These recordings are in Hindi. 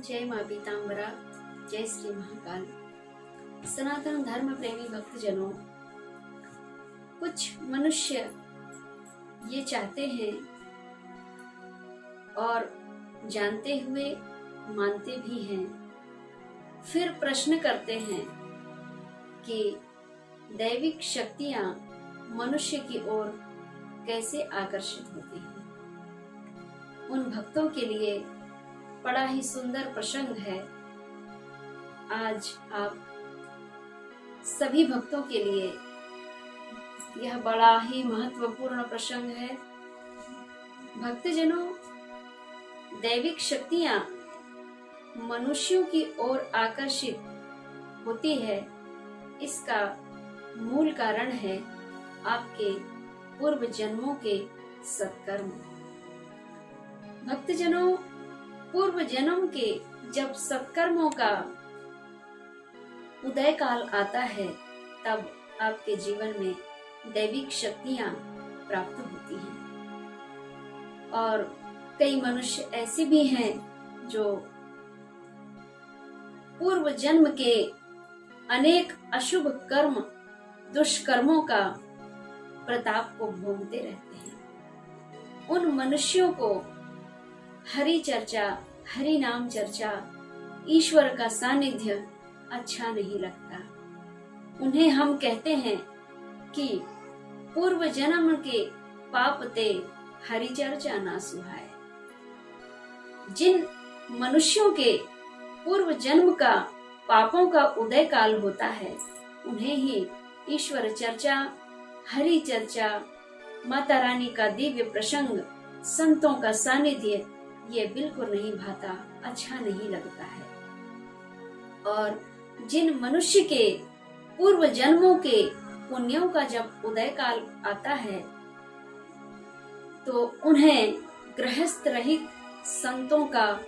जय माँ पीताम्बरा, जय श्री महाकाल। सनातन धर्म प्रेमी भक्तजनों, कुछ मनुष्य ये चाहते हैं और जानते हुए मानते भी हैं, फिर प्रश्न करते हैं कि दैविक शक्तियां मनुष्य की ओर कैसे आकर्षित होती हैं। उन भक्तों के लिए बड़ा ही सुंदर प्रसंग है। आज आप सभी भक्तों के लिए यह बड़ा ही महत्वपूर्ण प्रसंग है। भक्तजनों, दैविक शक्तियां मनुष्यों की ओर आकर्षित होती है, इसका मूल कारण है आपके पूर्व जन्मों के सत्कर्म। भक्तजनों, पूर्व जन्म के जब सत्कर्मों का उदय काल आता है, तब आपके जीवन में दैविक शक्तियां प्राप्त होती हैं। और कई मनुष्य ऐसे भी हैं जो पूर्व जन्म के अनेक अशुभ कर्म, दुष्कर्मों का प्रताप को भोगते रहते हैं। उन मनुष्यों को हरि चर्चा, हरि नाम चर्चा, ईश्वर का सानिध्य अच्छा नहीं लगता। उन्हें हम कहते हैं कि पूर्व जन्म के पाप ते हरि चर्चा ना सुहाए। जिन मनुष्यों के पूर्व जन्म का पापों का उदय काल होता है, उन्हें ही ईश्वर चर्चा, हरि चर्चा, माता रानी का दिव्य प्रसंग, संतों का सानिध्य ये बिल्कुल नहीं भाता, अच्छा नहीं लगता है। और जिन मनुष्य के पूर्व जन्मों के पुण्यों का जब उदय काल आता है, तो उन्हें गृहस्थ रहित संतों का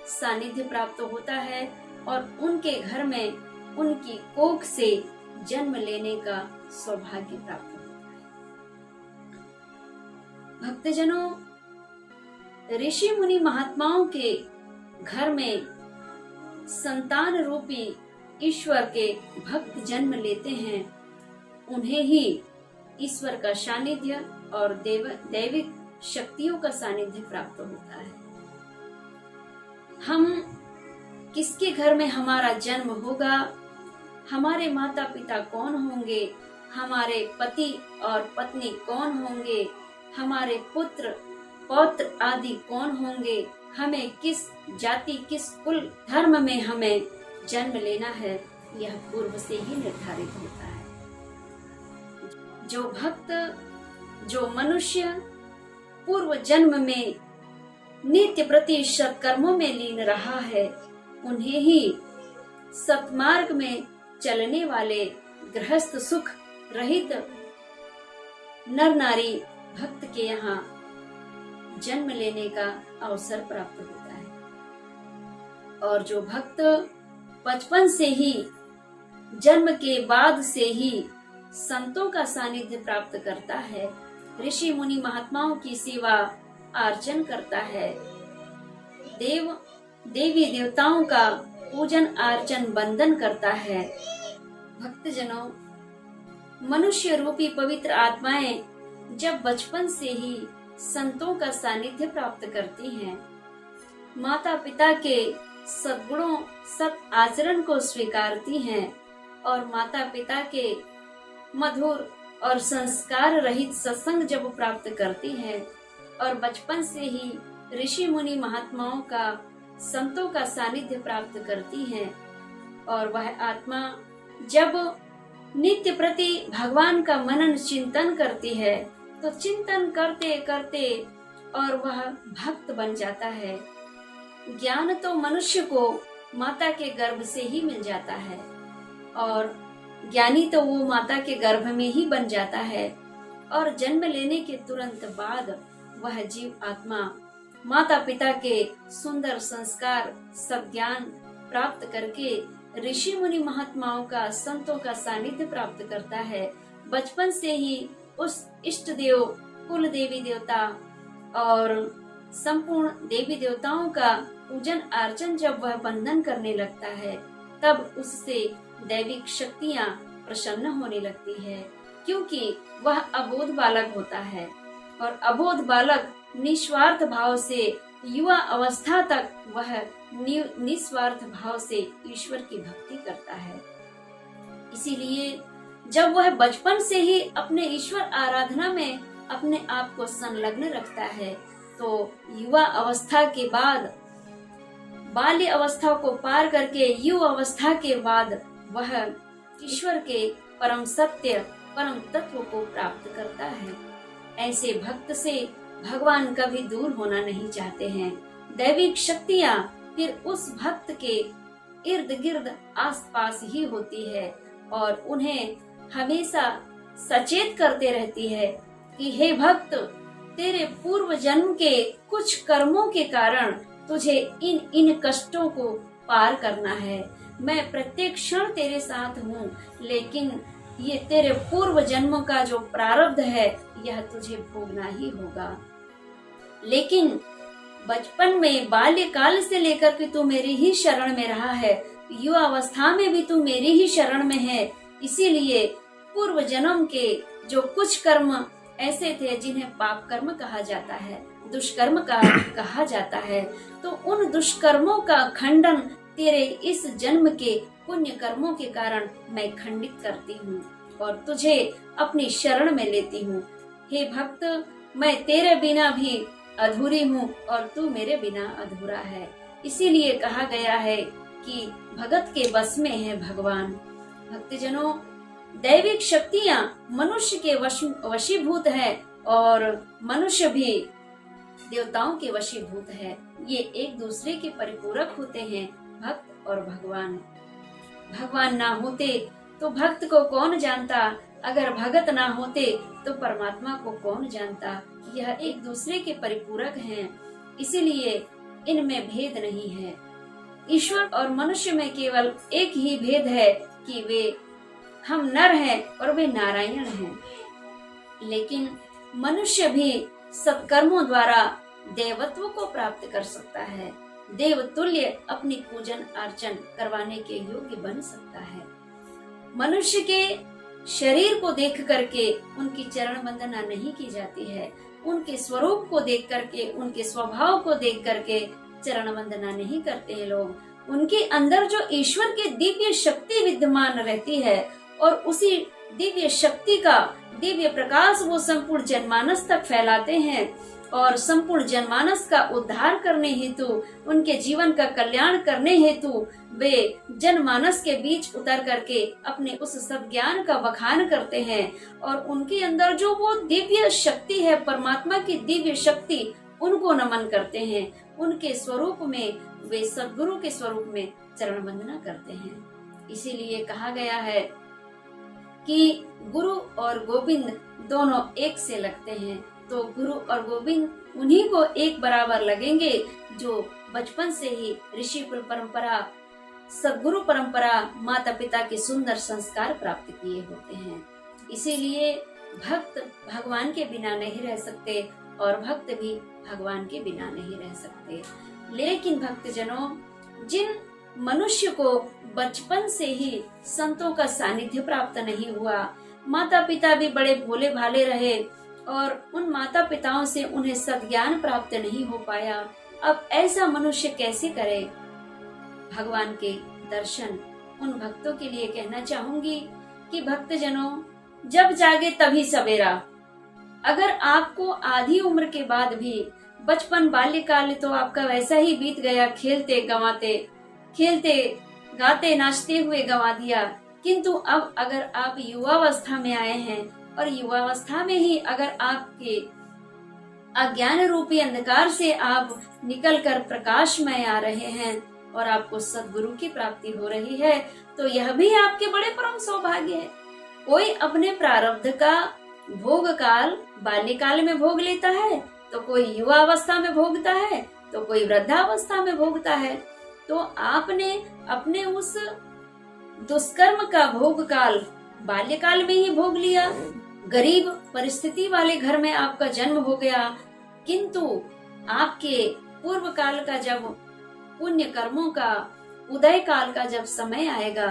सानिध्य प्राप्त होता है और उनके घर में उनकी कोख से जन्म लेने का सौभाग्य प्राप्त होता है। भक्तजनों, ऋषि मुनि महात्माओं के घर में संतान रूपी ईश्वर के भक्त जन्म लेते हैं, उन्हें ही ईश्वर का सानिध्य और दैविक शक्तियों का सानिध्य प्राप्त होता है। हम किसके घर में हमारा जन्म होगा, हमारे माता पिता कौन होंगे, हमारे पति और पत्नी कौन होंगे, हमारे पुत्र पौत्र आदि कौन होंगे, हमें किस जाति, किस कुल धर्म में हमें जन्म लेना है, यह पूर्व से ही निर्धारित होता है। जो भक्त, जो मनुष्य पूर्व जन्म में नित्य प्रति सत्कर्मों में लीन रहा है, उन्हें ही सत्मार्ग में चलने वाले गृहस्थ सुख रहित नर नारी भक्त के यहाँ जन्म लेने का अवसर प्राप्त होता है। और जो भक्त बचपन से ही, जन्म के बाद से ही संतों का सानिध्य प्राप्त करता है, ऋषि मुनि महात्माओं की सेवा अर्चन करता है, देवी देवताओं का पूजन अर्चन बंदन करता है, भक्तजनों, मनुष्य रूपी पवित्र आत्माएं जब बचपन से ही संतों का सानिध्य प्राप्त करती हैं, माता पिता के सद्गुणों, सत आचरण को स्वीकारती हैं और माता पिता के मधुर और संस्कार रहित सत्संग जब प्राप्त करती हैं और बचपन से ही ऋषि मुनि महात्माओं का, संतों का सानिध्य प्राप्त करती हैं, और वह आत्मा जब नित्य प्रति भगवान का मनन चिंतन करती है, तो चिंतन करते करते और वह भक्त बन जाता है। ज्ञान तो मनुष्य को माता के गर्भ से ही मिल जाता है और ज्ञानी तो वो माता के गर्भ में ही बन जाता है, और जन्म लेने के तुरंत बाद वह जीव आत्मा माता पिता के सुंदर संस्कार, सद्ज्ञान प्राप्त करके ऋषि मुनि महात्माओं का, संतों का सानिध्य प्राप्त करता है। बचपन से ही उस इष्ट देव, कुल देवी देवता और संपूर्ण देवी देवताओं का पूजन अर्चन जब वह बंधन करने लगता है, तब उससे दैविक शक्तियाँ प्रसन्न होने लगती है, क्योंकि वह अबोध बालक होता है और अबोध बालक निस्वार्थ भाव से युवा अवस्था तक वह निस्वार्थ भाव से ईश्वर की भक्ति करता है। इसीलिए जब वह बचपन से ही अपने ईश्वर आराधना में अपने आप को संलग्न रखता है, तो युवा अवस्था के बाद, बाल्य अवस्था को पार करके युवा अवस्था के बाद वह ईश्वर के परम सत्य, परम तत्व को प्राप्त करता है। ऐसे भक्त से भगवान कभी दूर होना नहीं चाहते हैं। दैविक शक्तियाँ फिर उस भक्त के इर्द गिर्द आसपास ही होती है और उन्हें हमेशा सचेत करते रहती है कि हे भक्त, तेरे पूर्व जन्म के कुछ कर्मों के कारण तुझे इन इन कष्टों को पार करना है। मैं प्रत्येक क्षण तेरे साथ हूँ, लेकिन ये तेरे पूर्व जन्मों का जो प्रारब्ध है यह तुझे भोगना ही होगा। लेकिन बचपन में, बाल्यकाल से लेकर के तू मेरी ही शरण में रहा है, युवा अवस्था में भी तू मेरी ही शरण में है। इसीलिए पूर्व जन्म के जो कुछ कर्म ऐसे थे जिन्हें पाप कर्म कहा जाता है, दुष्कर्म का कहा जाता है, तो उन दुष्कर्मों का खंडन तेरे इस जन्म के पुण्य कर्मों के कारण मैं खंडित करती हूँ और तुझे अपनी शरण में लेती हूँ। हे भक्त, मैं तेरे बिना भी अधूरी हूँ और तू मेरे बिना अधूरा है। इसीलिए कहा गया है कि भगत के बस में है भगवान। भक्तजनों, दैविक शक्तियाँ मनुष्य के वशीभूत है और मनुष्य भी देवताओं के वशीभूत है। ये एक दूसरे के परिपूरक होते हैं, भक्त और भगवान। भगवान ना होते तो भक्त को कौन जानता, अगर भगत ना होते तो परमात्मा को कौन जानता। यह एक दूसरे के परिपूरक हैं, इसीलिए इनमें भेद नहीं है। ईश्वर और मनुष्य में केवल एक ही भेद है कि वे हम नर हैं और वे नारायण हैं। लेकिन मनुष्य भी सत्कर्मों द्वारा देवत्व को प्राप्त कर सकता है, देवतुल्य अपनी पूजन अर्चन करवाने के योग्य बन सकता है। मनुष्य के शरीर को देख करके उनकी चरण वंदना नहीं की जाती है, उनके स्वरूप को देख करके, उनके स्वभाव को देख करके चरण वंदना नहीं करते हैं लोग। उनके अंदर जो ईश्वर की दिव्य शक्ति विद्यमान रहती है और उसी दिव्य शक्ति का दिव्य प्रकाश वो संपूर्ण जनमानस तक फैलाते हैं और संपूर्ण जनमानस का उद्धार करने हेतु, उनके जीवन का कल्याण करने हेतु वे जनमानस के बीच उतर करके अपने उस सद्ज्ञान का बखान करते हैं और उनके अंदर जो वो दिव्य शक्ति है, परमात्मा की दिव्य शक्ति, उनको नमन करते हैं। उनके स्वरूप में वे सद्गुरु के स्वरूप में चरण वंदना करते हैं। इसीलिए कहा गया है कि गुरु और गोविंद दोनों एक से लगते हैं, तो गुरु और गोविंद उन्हीं को एक बराबर लगेंगे जो बचपन से ही ऋषि परंपरा, सद्गुरु परंपरा, माता पिता के सुंदर संस्कार प्राप्त किए होते हैं। इसीलिए भक्त भगवान के बिना नहीं रह सकते और भक्त भी भगवान के बिना नहीं रह सकते। लेकिन भक्तजनों, जिन मनुष्य को बचपन से ही संतों का सानिध्य प्राप्त नहीं हुआ, माता पिता भी बड़े भोले भाले रहे और उन माता पिताओं से उन्हें सद्ज्ञान प्राप्त नहीं हो पाया, अब ऐसा मनुष्य कैसे करे भगवान के दर्शन। उन भक्तों के लिए कहना चाहूंगी कि भक्तजनों, जब जागे तभी सवेरा। अगर आपको आधी उम्र के बाद भी बचपन, बाल्यकाल तो आपका वैसा ही बीत गया, खेलते गाते नाचते हुए गंवा दिया, किंतु अब अगर आप युवावस्था में आए हैं और युवावस्था में ही अगर आपके अज्ञान रूपी अंधकार से आप निकलकर प्रकाश में आ रहे हैं और आपको सद्गुरु की प्राप्ति हो रही है, तो यह भी आपके बड़े परम सौभाग्य है। कोई अपने प्रारब्ध का भोग काल बाल्यकाल में भोग लेता है, तो कोई युवा अवस्था में भोगता है, तो कोई वृद्धावस्था में भोगता है। तो आपने अपने उस दुष्कर्म का भोग काल बाल्यकाल में ही भोग लिया, गरीब परिस्थिति वाले घर में आपका जन्म हो गया, किंतु आपके पूर्व काल का जब पुण्य कर्मों का उदय काल का जब समय आएगा,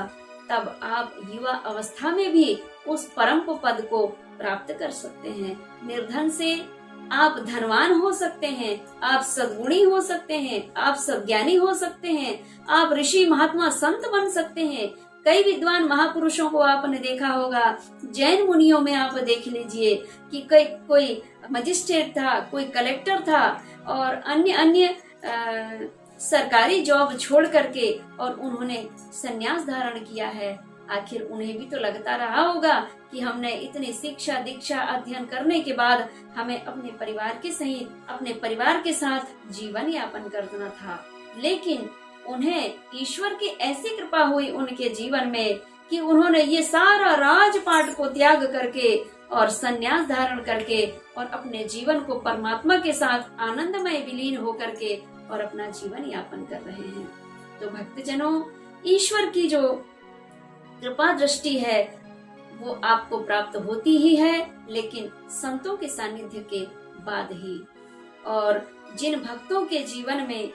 तब आप युवा अवस्था में भी उस परम पद को प्राप्त कर सकते हैं। निर्धन से आप धनवान हो सकते हैं, आप सद्गुणी हो सकते हैं, आप सज्ञानी हो सकते हैं, आप ऋषि महात्मा संत बन सकते हैं। कई विद्वान महापुरुषों को आपने देखा होगा, जैन मुनियों में आप देख लीजिए कि कोई मजिस्ट्रेट था, कोई कलेक्टर था और अन्य अन्य सरकारी जॉब छोड़ करके और उन्होंने संन्यास धारण किया है। आखिर उन्हें भी तो लगता रहा होगा कि हमने इतनी शिक्षा दीक्षा अध्ययन करने के बाद हमें अपने परिवार के सहित अपने परिवार के साथ जीवन यापन करना था, लेकिन उन्हें ईश्वर की ऐसी कृपा हुई उनके जीवन में कि उन्होंने ये सारा राजपाट को त्याग करके और संन्यास धारण करके और अपने जीवन को परमात्मा के साथ आनंदमय विलीन होकर के और अपना जीवन यापन कर रहे हैं। तो भक्तजनों, ईश्वर की जो कृपा दृष्टि है वो आपको प्राप्त होती ही है, लेकिन संतों के सानिध्य के बाद ही। और जिन भक्तों के जीवन में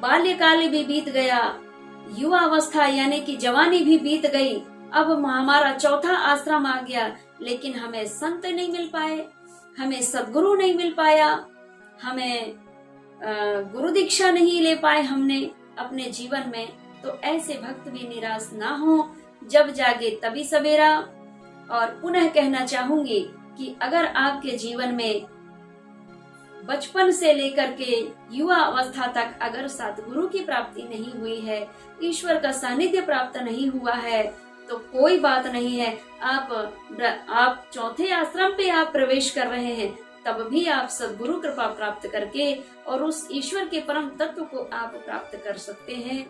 बाल्यकाल भी बीत गया, युवा अवस्था यानी कि जवानी भी बीत गई, अब हमारा चौथा आश्रम आ गया, लेकिन हमें संत नहीं मिल पाए, हमें सद्गुरु नहीं मिल पाया, हमें गुरु दीक्षा नहीं ले पाए हमने अपने जीवन में, तो ऐसे भक्त भी निराश ना हो। जब जागे तभी सवेरा। और पुनः कहना चाहूंगी कि अगर आपके जीवन में बचपन से लेकर के युवा अवस्था तक अगर सद्गुरु की प्राप्ति नहीं हुई है, ईश्वर का सानिध्य प्राप्त नहीं हुआ है, तो कोई बात नहीं है। आप चौथे आश्रम पे आप प्रवेश कर रहे हैं, तब भी आप सद्गुरु कृपा प्राप्त करके और उस ईश्वर के परम तत्व को आप प्राप्त कर सकते हैं।